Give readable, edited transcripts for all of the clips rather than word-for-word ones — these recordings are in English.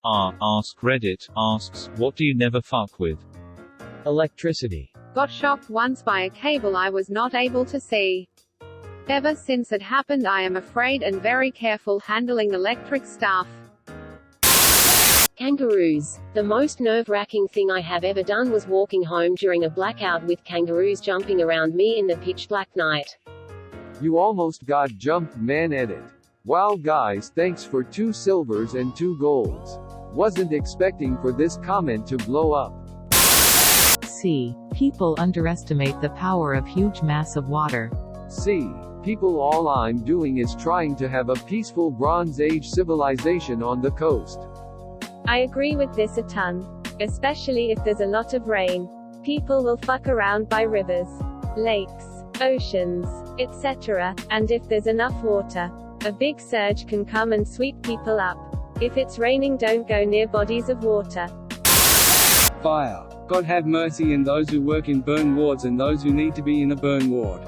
Askreddit Asks, what do you never fuck with? Electricity. Got shocked once by a cable I was not able to see. Ever since it happened I am afraid and very careful handling electric stuff. Kangaroos. The most nerve-wracking thing I have ever done was walking home during a blackout with kangaroos jumping around me in the pitch-black night. You almost got jumped, man. Edit. Wow guys, thanks for 2 silvers and 2 golds. Wasn't expecting for this comment to blow up. C. People underestimate the power of huge mass of water. C. People, all I'm doing is trying to have a peaceful Bronze Age civilization on the coast. I agree with this a ton. Especially if there's a lot of rain. People will fuck around by rivers, lakes, oceans, etc. And if there's enough water, a big surge can come and sweep people up. If it's raining, don't go near bodies of water. Fire. God have mercy on those who work in burn wards and those who need to be in a burn ward.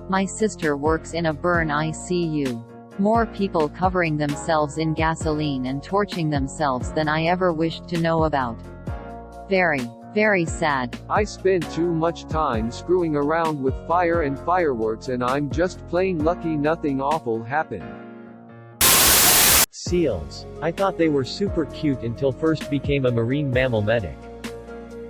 My sister works in a burn ICU. More people covering themselves in gasoline and torching themselves than I ever wished to know about. Very, very sad. I spend too much time screwing around with fire and fireworks and I'm just plain lucky nothing awful happened. Seals. I thought they were super cute until first became a marine mammal medic.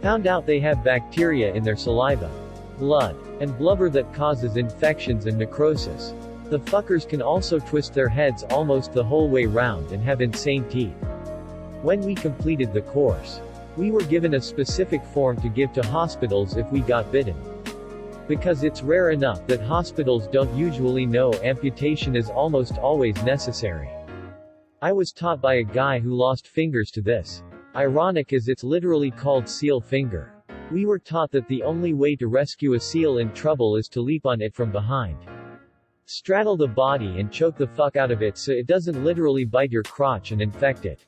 Found out they have bacteria in their saliva, blood, and blubber that causes infections and necrosis. The fuckers can also twist their heads almost the whole way round and have insane teeth. When we completed the course, we were given a specific form to give to hospitals if we got bitten. Because it's rare enough that hospitals don't usually know amputation is almost always necessary. I was taught by a guy who lost fingers to this. Ironic as it's literally called seal finger. We were taught that the only way to rescue a seal in trouble is to leap on it from behind. Straddle the body and choke the fuck out of it so it doesn't literally bite your crotch and infect it.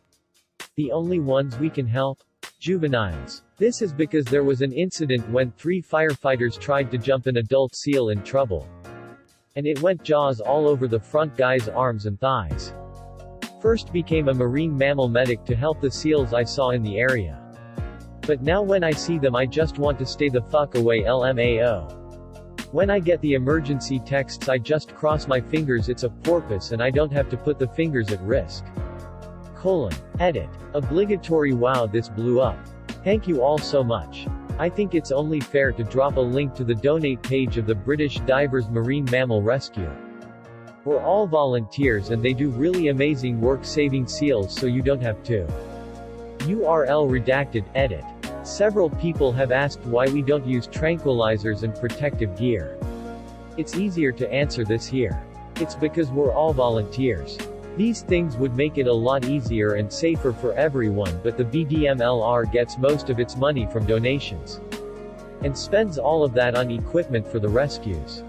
The only ones we can help? Juveniles. This is because there was an incident when 3 firefighters tried to jump an adult seal in trouble. And it went jaws all over the front guy's arms and thighs. First became a marine mammal medic to help the seals I saw in the area. But now when I see them I just want to stay the fuck away, LMAO. When I get the emergency texts I just cross my fingers it's a porpoise and I don't have to put the fingers at risk. Edit. Obligatory. Wow, this blew up. Thank you all so much. I think it's only fair to drop a link to the donate page of the British Divers Marine Mammal Rescue. We're all volunteers and they do really amazing work saving seals so you don't have to. URL redacted. Edit. Several people have asked why we don't use tranquilizers and protective gear. It's easier to answer this here. It's because we're all volunteers. These things would make it a lot easier and safer for everyone, but the BDMLR gets most of its money from donations. And spends all of that on equipment for the rescues.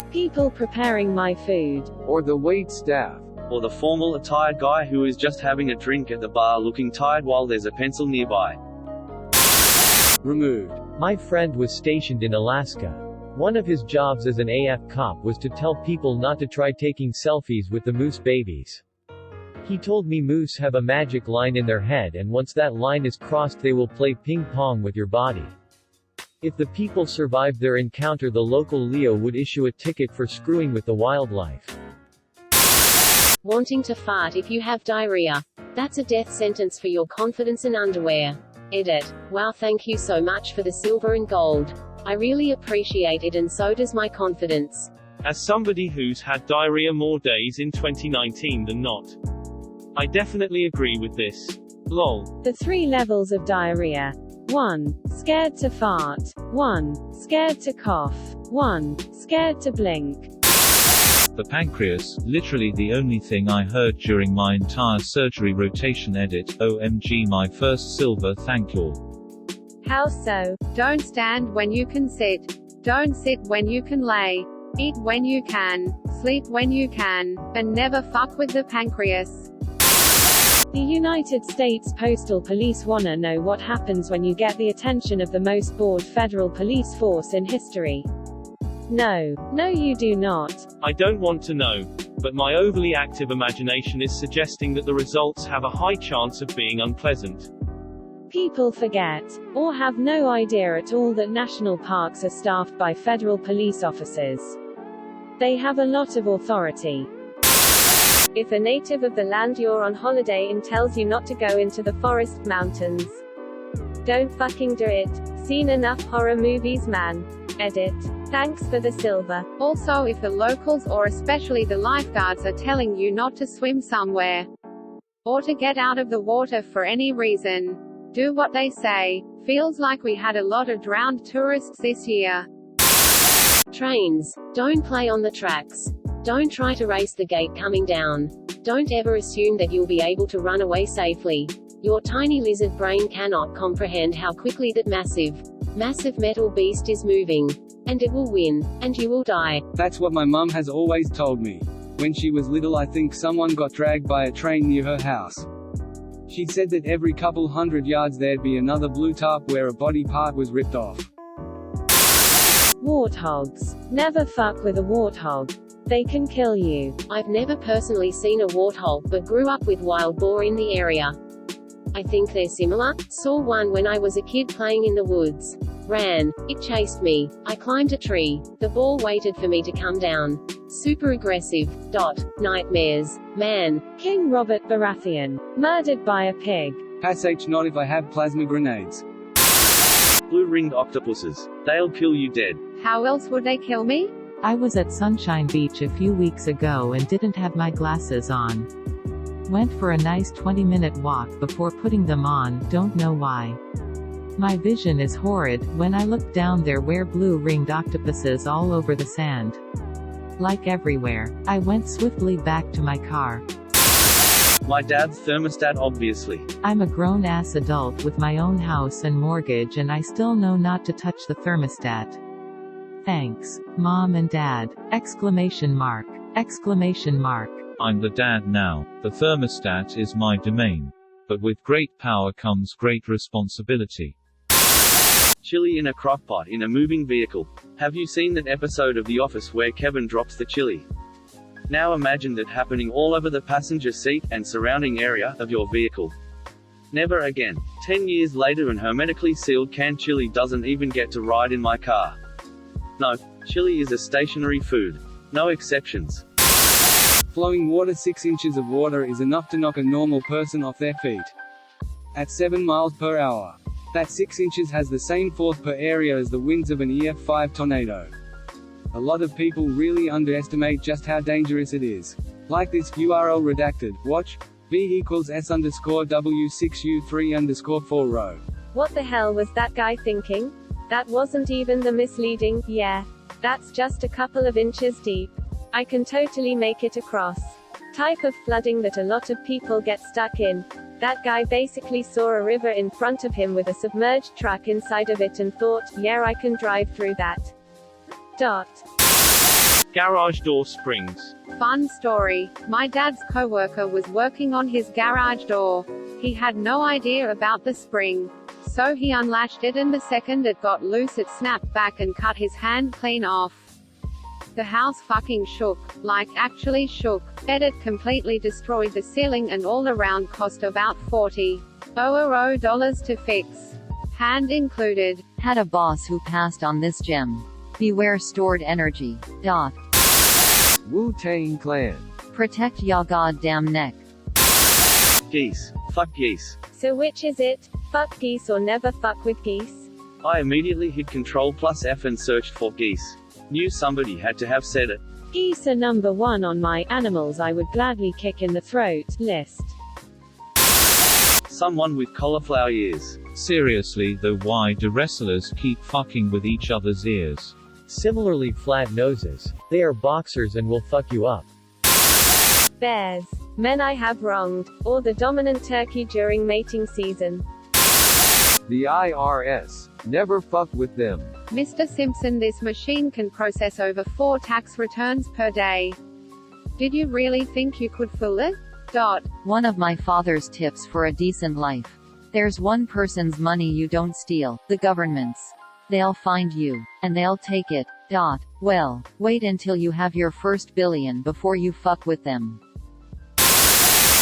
People preparing my food. Or the wait staff. Or the formal attired guy who is just having a drink at the bar looking tired while there's a pencil nearby. Removed. My friend was stationed in Alaska. One of his jobs as an AF cop was to tell people not to try taking selfies with the moose babies. He told me moose have a magic line in their head and once that line is crossed they will play ping pong with your body. If the people survived their encounter the local Leo would issue a ticket for screwing with the wildlife. Wanting to fart if you have diarrhea. That's a death sentence for your confidence and underwear. Edit. Wow, thank you so much for the silver and gold. I really appreciate it and so does my confidence. As somebody who's had diarrhea more days in 2019 than not, I definitely agree with this. Lol. The 3 levels of diarrhea. 1. Scared to fart. 1. Scared to cough. 1. Scared to blink. The pancreas, literally the only thing I heard during my entire surgery rotation. Edit. OMG, my first silver, thank you. How so? Don't stand when you can sit. Don't sit when you can lay. Eat when you can. Sleep when you can. And never fuck with the pancreas. The United States Postal Police wanna know what happens when you get the attention of the most bored federal police force in history. No. No you do not. I don't want to know. But my overly active imagination is suggesting that the results have a high chance of being unpleasant. People forget, or have no idea at all that national parks are staffed by federal police officers. They have a lot of authority. If a native of the land you're on holiday in tells you not to go into the forest mountains, don't fucking do it. Seen enough horror movies, man. Edit. Thanks for the silver. Also, if the locals or especially the lifeguards are telling you not to swim somewhere, or to get out of the water for any reason, do what they say. Feels like we had a lot of drowned tourists this year. Trains. Don't play on the tracks. Don't try to race the gate coming down. Don't ever assume that you'll be able to run away safely. Your tiny lizard brain cannot comprehend how quickly that massive metal beast is moving. And it will win. And you will die. That's what my mum has always told me. When she was little, I think someone got dragged by a train near her house. She said that every couple hundred yards there'd be another blue tarp where a body part was ripped off. Warthogs. Never fuck with a warthog. They can kill you. I've never personally seen a warthog but grew up with wild boar in the area. I think they're similar. Saw one when I was a kid playing in the woods. Ran. It chased me. I climbed a tree. The boar waited for me to come down. Super aggressive. Nightmares. Man. King Robert Baratheon. Murdered by a pig. Passage not if I have plasma grenades. Blue-ringed octopuses. They'll kill you dead. How else would they kill me? I was at Sunshine Beach a few weeks ago and didn't have my glasses on. Went for a nice 20-minute walk before putting them on, don't know why. My vision is horrid. When I looked down there were blue-ringed octopuses all over the sand. Like everywhere. I went swiftly back to my car. My dad's thermostat, obviously. I'm a grown-ass adult with my own house and mortgage and I still know not to touch the thermostat. Thanks, Mom and Dad! Exclamation mark. Exclamation mark. I'm the dad now. The thermostat is my domain. But with great power comes great responsibility. Chili in a crockpot in a moving vehicle. Have you seen that episode of The Office where Kevin drops the chili? Now imagine that happening all over the passenger seat and surrounding area of your vehicle. Never again. 10 years later and hermetically sealed canned chili doesn't even get to ride in my car. No, chili is a stationary food. No exceptions. Flowing water. 6 inches of water is enough to knock a normal person off their feet. At 7 miles per hour. That 6 inches has the same force per area as the winds of an EF5 tornado. A lot of people really underestimate just how dangerous it is. Like this URL redacted. Watch. V=S_W6U3_4 row. What the hell was that guy thinking? That wasn't even the misleading, yeah. That's just a couple of inches deep. I can totally make it across. Type of flooding that a lot of people get stuck in. That guy basically saw a river in front of him with a submerged truck inside of it and thought, yeah, I can drive through that. Garage door springs. Fun story. My dad's coworker was working on his garage door. He had no idea about the spring. So he unlatched it and the second it got loose it snapped back and cut his hand clean off. The house fucking shook. Like actually shook. Edit completely destroyed the ceiling and all around cost about $40 to fix. Hand included. Had a boss who passed on this gem. Beware stored energy. Wu-Tang Clan. Protect ya goddamn neck. Geese. Fuck geese. So which is it? Fuck geese or never fuck with geese? I immediately hit Ctrl+F and searched for geese. Knew somebody had to have said it. Geese are number 1 on my animals I would gladly kick in the throat list. Someone with cauliflower ears. Seriously though, why do wrestlers keep fucking with each other's ears? Similarly flat noses. They are boxers and will fuck you up. Bears. Men I have wronged, or the dominant turkey during mating season. The IRS. Never fuck with them. Mr. Simpson, this machine can process over 4 tax returns per day. Did you really think you could fool it? One of my father's tips for a decent life. There's one person's money you don't steal, the government's. They'll find you. And they'll take it. Well, wait until you have your first billion before you fuck with them.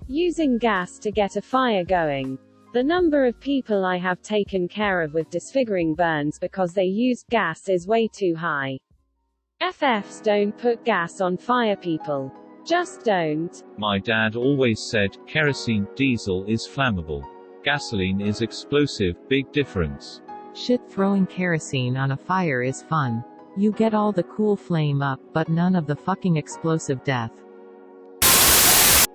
Using gas to get a fire going. The number of people I have taken care of with disfiguring burns because they used gas is way too high. FFs don't put gas on fire, people. Just don't. My dad always said, kerosene, diesel is flammable. Gasoline is explosive, big difference. Shit, throwing kerosene on a fire is fun. You get all the cool flame up, but none of the fucking explosive death.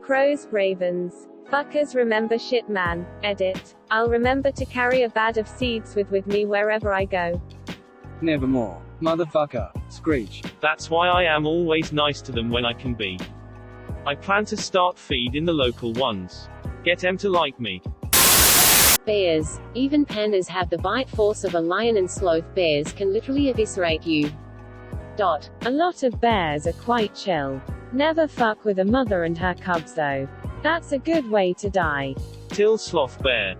Crows, ravens. Fuckers remember shit, man. Edit. I'll remember to carry a bag of seeds with me wherever I go. Nevermore. Motherfucker. Screech. That's why I am always nice to them when I can be. I plan to start feeding the local ones. Get 'em to like me. Bears. Even pandas have the bite force of a lion, and sloth bears can literally eviscerate you. A lot of bears are quite chill. Never fuck with a mother and her cubs though. That's a good way to die. Till sloth bear.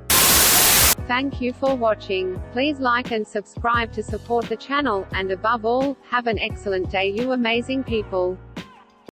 Thank you for watching. Please like and subscribe to support the channel, and above all, have an excellent day, you amazing people.